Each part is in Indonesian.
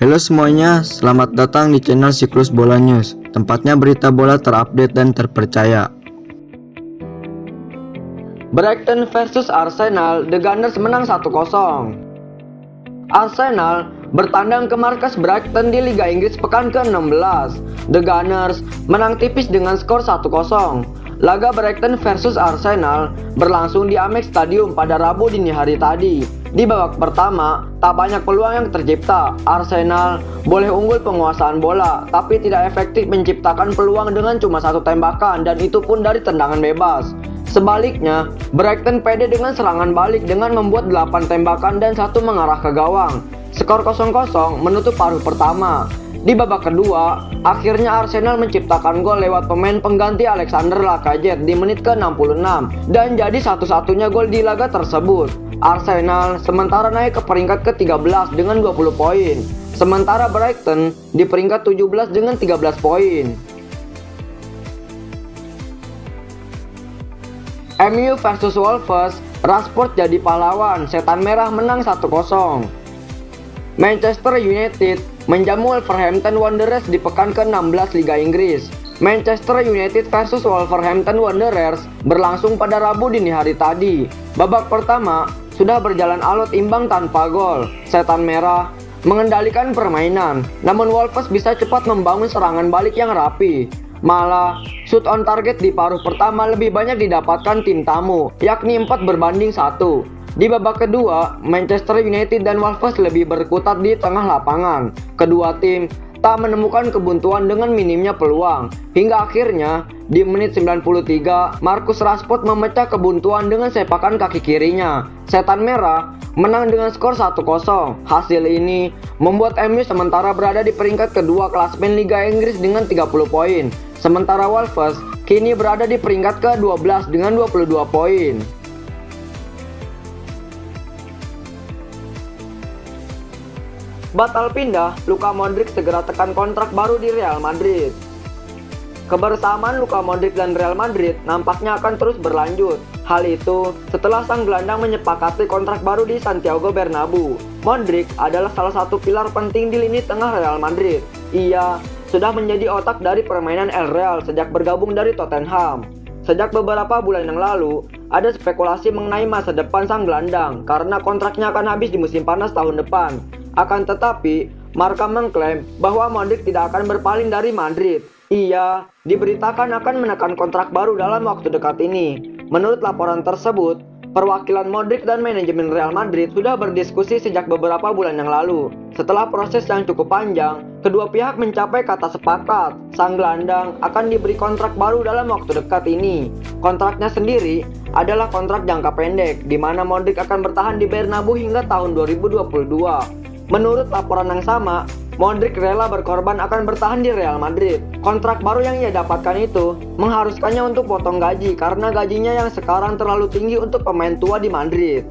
Halo semuanya, selamat datang di channel Siklus Bola News, tempatnya berita bola terupdate dan terpercaya. Brighton versus Arsenal, The Gunners menang 1-0. Arsenal bertandang ke markas Brighton di Liga Inggris pekan ke-16. The Gunners menang tipis dengan skor 1-0. Laga Brighton versus Arsenal berlangsung di Amex Stadium pada Rabu dini hari tadi. Di babak pertama, tak banyak peluang yang tercipta. Arsenal boleh unggul penguasaan bola, tapi tidak efektif menciptakan peluang dengan cuma satu tembakan, dan itu pun dari tendangan bebas. Sebaliknya, Brighton pede dengan serangan balik dengan membuat 8 tembakan dan 1 mengarah ke gawang. Skor 0-0 menutup paruh pertama. Di babak kedua, akhirnya Arsenal menciptakan gol lewat pemain pengganti Alexander Lacazette di menit ke-66 dan jadi satu-satunya gol di laga tersebut. Arsenal sementara naik ke peringkat ke-13 dengan 20 poin, sementara Brighton di peringkat 17 dengan 13 poin. MU versus Wolves, Rashford jadi pahlawan, setan merah menang 1-0. Manchester United menjamu Wolverhampton Wanderers di pekan ke-16 Liga Inggris. Manchester United versus Wolverhampton Wanderers berlangsung pada Rabu dini hari tadi. Babak pertama sudah berjalan alot imbang tanpa gol. Setan merah mengendalikan permainan, namun Wolves bisa cepat membangun serangan balik yang rapi. Malah, shoot on target di paruh pertama lebih banyak didapatkan tim tamu, yakni 4-1. Di babak kedua, Manchester United dan Wolves lebih berkutat di tengah lapangan. Kedua tim tak menemukan kebuntuan dengan minimnya peluang. Hingga akhirnya, di menit 93, Marcus Rashford memecah kebuntuan dengan sepakan kaki kirinya. Setan merah menang dengan skor 1-0. Hasil ini membuat MU sementara berada di peringkat kedua klasemen Liga Inggris dengan 30 poin. Sementara Wolves kini berada di peringkat ke-12 dengan 22 poin. Batal pindah, Luka Modric segera tekan kontrak baru di Real Madrid. Kebersamaan Luka Modric dan Real Madrid nampaknya akan terus berlanjut. Hal itu setelah sang gelandang menyepakati kontrak baru di Santiago Bernabeu. Modric adalah salah satu pilar penting di lini tengah Real Madrid. Ia sudah menjadi otak dari permainan El Real sejak bergabung dari Tottenham. Sejak beberapa bulan yang lalu, ada spekulasi mengenai masa depan sang gelandang karena kontraknya akan habis di musim panas tahun depan. Akan tetapi, Marca mengklaim bahwa Modric tidak akan berpaling dari Madrid. Ia diberitakan akan menekan kontrak baru dalam waktu dekat ini. Menurut laporan tersebut, perwakilan Modric dan manajemen Real Madrid sudah berdiskusi sejak beberapa bulan yang lalu. Setelah proses yang cukup panjang, kedua pihak mencapai kata sepakat. Sang gelandang akan diberi kontrak baru dalam waktu dekat ini. Kontraknya sendiri adalah kontrak jangka pendek, di mana Modric akan bertahan di Bernabeu hingga tahun 2022. Menurut laporan yang sama, Modric rela berkorban akan bertahan di Real Madrid. Kontrak baru yang ia dapatkan itu mengharuskannya untuk potong gaji karena gajinya yang sekarang terlalu tinggi untuk pemain tua di Madrid.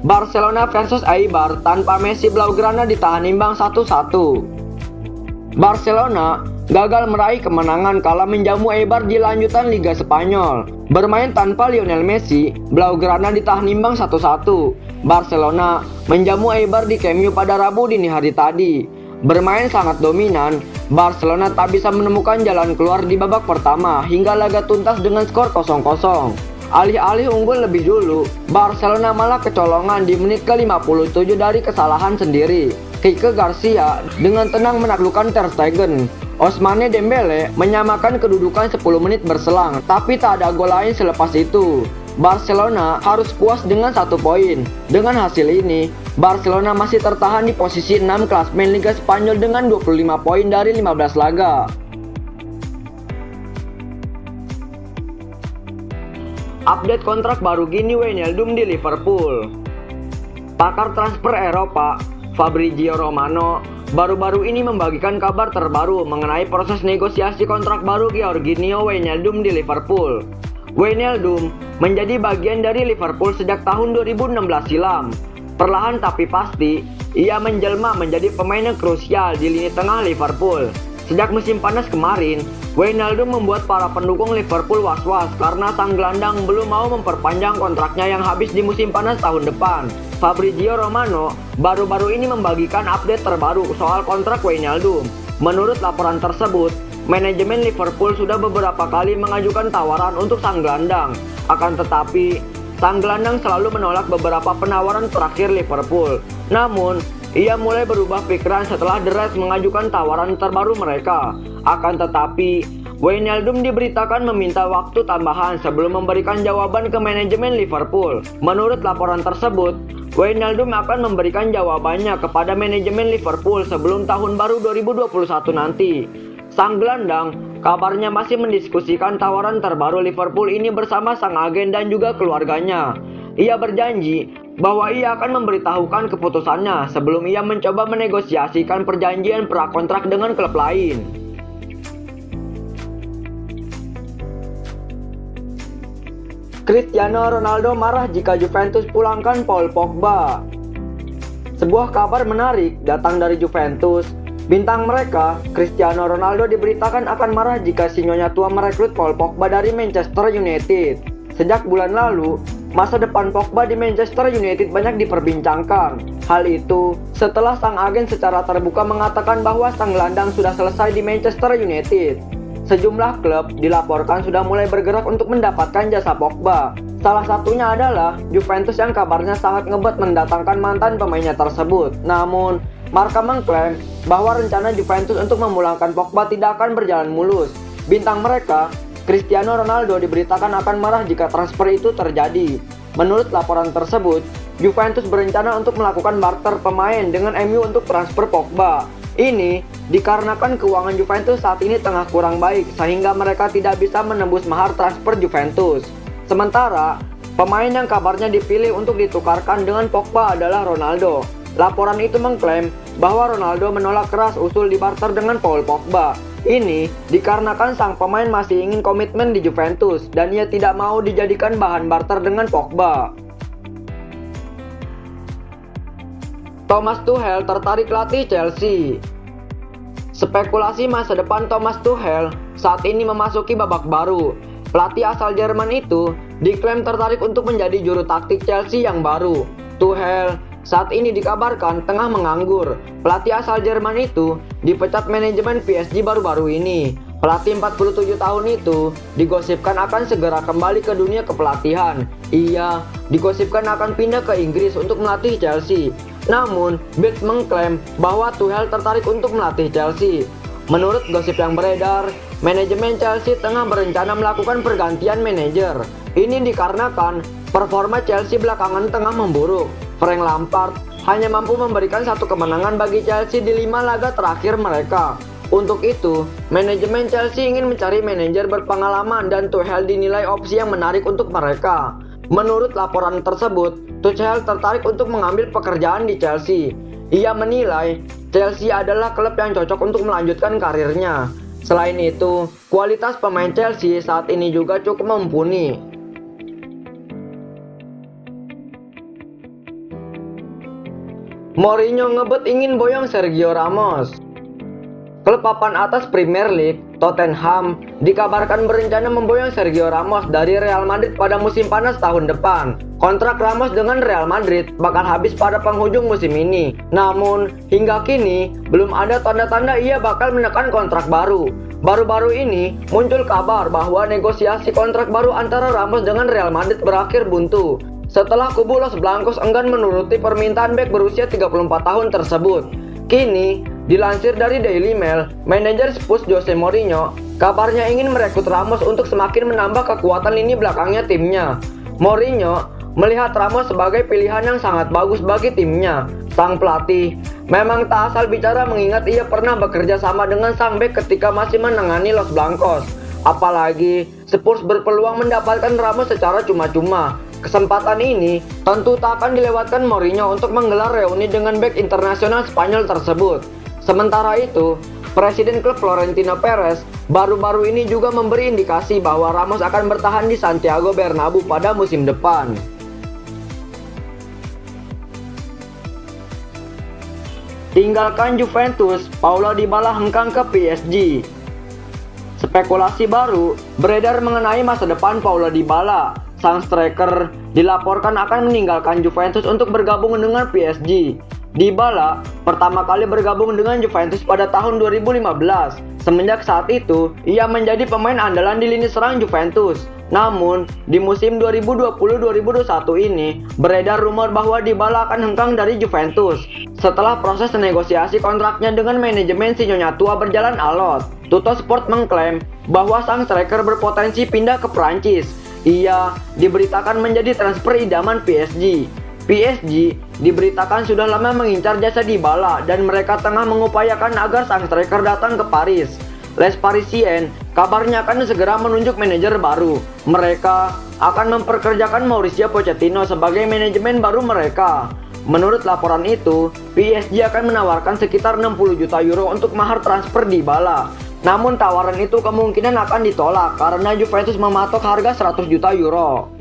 Barcelona versus Eibar, tanpa Messi Blaugrana ditahan imbang 1-1. Barcelona gagal meraih kemenangan kala menjamu Eibar di lanjutan Liga Spanyol. Bermain tanpa Lionel Messi, Blaugrana ditahan imbang 1-1. Barcelona menjamu Eibar di Camp Nou pada Rabu dini hari tadi. Bermain sangat dominan, Barcelona tak bisa menemukan jalan keluar di babak pertama hingga laga tuntas dengan skor 0-0. Alih-alih unggul lebih dulu, Barcelona malah kecolongan di menit ke-57 dari kesalahan sendiri. Quique Garcia dengan tenang menaklukkan Ter Stegen. Ousmane Dembele menyamakan kedudukan 10 menit berselang, tapi tak ada gol lain selepas itu. Barcelona harus puas dengan 1 poin. Dengan hasil ini, Barcelona masih tertahan di posisi 6 klasemen Liga Spanyol dengan 25 poin dari 15 laga. Update kontrak baru Gini Wijnaldum di Liverpool. Pakar transfer Eropa, Fabrizio Romano, baru-baru ini membagikan kabar terbaru mengenai proses negosiasi kontrak baru Georginio Wijnaldum di Liverpool. Wijnaldum menjadi bagian dari Liverpool sejak tahun 2016 silam. Perlahan tapi pasti, ia menjelma menjadi pemain yang krusial di lini tengah Liverpool. Sejak musim panas kemarin, Wijnaldum membuat para pendukung Liverpool was-was karena sang gelandang belum mau memperpanjang kontraknya yang habis di musim panas tahun depan. Fabrizio Romano baru-baru ini membagikan update terbaru soal kontrak Wijnaldum. Menurut laporan tersebut, manajemen Liverpool sudah beberapa kali mengajukan tawaran untuk sang gelandang. Akan tetapi, sang gelandang selalu menolak beberapa penawaran terakhir Liverpool. Namun, ia mulai berubah pikiran setelah The Reds mengajukan tawaran terbaru mereka. Akan tetapi, Wijnaldum diberitakan meminta waktu tambahan sebelum memberikan jawaban ke manajemen Liverpool. Menurut laporan tersebut, Wijnaldum akan memberikan jawabannya kepada manajemen Liverpool sebelum tahun baru 2021 nanti. Sang gelandang kabarnya masih mendiskusikan tawaran terbaru Liverpool ini bersama sang agen dan juga keluarganya. Ia berjanji bahwa ia akan memberitahukan keputusannya sebelum ia mencoba menegosiasikan perjanjian prakontrak dengan klub lain. Cristiano Ronaldo marah jika Juventus pulangkan Paul Pogba. Sebuah kabar menarik datang dari Juventus. Bintang mereka, Cristiano Ronaldo, diberitakan akan marah jika si nyonya tua merekrut Paul Pogba dari Manchester United. Sejak bulan lalu, masa depan Pogba di Manchester United banyak diperbincangkan. Hal itu setelah sang agen secara terbuka mengatakan bahwa sang gelandang sudah selesai di Manchester United. Sejumlah klub dilaporkan sudah mulai bergerak untuk mendapatkan jasa Pogba. Salah satunya adalah Juventus yang kabarnya sangat ngebet mendatangkan mantan pemainnya tersebut. Namun, Marca mengklaim bahwa rencana Juventus untuk memulangkan Pogba tidak akan berjalan mulus. Bintang mereka, Cristiano Ronaldo, diberitakan akan marah jika transfer itu terjadi. Menurut laporan tersebut, Juventus berencana untuk melakukan barter pemain dengan MU untuk transfer Pogba. Ini dikarenakan keuangan Juventus saat ini tengah kurang baik sehingga mereka tidak bisa menembus mahar transfer Juventus. Sementara, pemain yang kabarnya dipilih untuk ditukarkan dengan Pogba adalah Ronaldo. Laporan itu mengklaim bahwa Ronaldo menolak keras usul dibarter dengan Paul Pogba. Ini dikarenakan sang pemain masih ingin komitmen di Juventus dan ia tidak mau dijadikan bahan barter dengan Pogba. Thomas Tuchel tertarik latih Chelsea. Spekulasi masa depan Thomas Tuchel saat ini memasuki babak baru. Pelatih asal Jerman itu diklaim tertarik untuk menjadi juru taktik Chelsea yang baru. Tuchel saat ini dikabarkan tengah menganggur. Pelatih asal Jerman itu dipecat manajemen PSG baru-baru ini. Pelatih 47 tahun itu digosipkan akan segera kembali ke dunia kepelatihan. Ia digosipkan akan pindah ke Inggris untuk melatih Chelsea. Namun, Bild mengklaim bahwa Tuchel tertarik untuk melatih Chelsea. Menurut gosip yang beredar, manajemen Chelsea tengah berencana melakukan pergantian manajer. Ini dikarenakan performa Chelsea belakangan tengah memburuk. Frank Lampard hanya mampu memberikan satu kemenangan bagi Chelsea di 5 laga terakhir mereka. Untuk itu, manajemen Chelsea ingin mencari manajer berpengalaman dan Tuchel dinilai opsi yang menarik untuk mereka. Menurut laporan tersebut, Tuchel tertarik untuk mengambil pekerjaan di Chelsea. Ia menilai Chelsea adalah klub yang cocok untuk melanjutkan karirnya. Selain itu, kualitas pemain Chelsea saat ini juga cukup mumpuni. Mourinho ngebet ingin boyong Sergio Ramos. Klub papan atas Premier League, Tottenham, dikabarkan berencana memboyong Sergio Ramos dari Real Madrid pada musim panas tahun depan. Kontrak Ramos dengan Real Madrid bakal habis pada penghujung musim ini. Namun, hingga kini belum ada tanda-tanda ia bakal menekan kontrak baru. Baru-baru ini muncul kabar bahwa negosiasi kontrak baru antara Ramos dengan Real Madrid berakhir buntu. Setelah kubu Los Blancos enggan menuruti permintaan bek berusia 34 tahun tersebut. Kini, dilansir dari Daily Mail, manajer Spurs Jose Mourinho kabarnya ingin merekrut Ramos untuk semakin menambah kekuatan lini belakangnya timnya. Mourinho melihat Ramos sebagai pilihan yang sangat bagus bagi timnya. Sang pelatih memang tak asal bicara mengingat ia pernah bekerja sama dengan sang bek ketika masih menangani Los Blancos. Apalagi, Spurs berpeluang mendapatkan Ramos secara cuma-cuma. Kesempatan ini tentu tak akan dilewatkan Mourinho untuk menggelar reuni dengan bek internasional Spanyol tersebut. Sementara itu, Presiden klub Florentino Perez baru-baru ini juga memberi indikasi bahwa Ramos akan bertahan di Santiago Bernabeu pada musim depan. tinggalkan Juventus, Paulo Dybala hengkang ke PSG. Spekulasi baru beredar mengenai masa depan Paulo Dybala. Sang striker dilaporkan akan meninggalkan Juventus untuk bergabung dengan PSG. Dybala pertama kali bergabung dengan Juventus pada tahun 2015. Semenjak saat itu, ia menjadi pemain andalan di lini serang Juventus. Namun, di musim 2020-2021 ini, beredar rumor bahwa Dybala akan hengkang dari Juventus. Setelah proses negosiasi kontraknya dengan manajemen si Nyonya Tua berjalan alot, Tuttosport mengklaim bahwa sang striker berpotensi pindah ke Prancis. Ia diberitakan menjadi transfer idaman PSG. PSG diberitakan sudah lama mengincar jasa Dybala dan mereka tengah mengupayakan agar sang striker datang ke Paris. Les Parisiens kabarnya akan segera menunjuk manajer baru. Mereka akan memperkerjakan Mauricio Pochettino sebagai manajemen baru mereka. Menurut laporan itu, PSG akan menawarkan sekitar 60 juta euro untuk mahar transfer Dybala. Namun tawaran itu kemungkinan akan ditolak karena Juventus mematok harga 100 juta euro.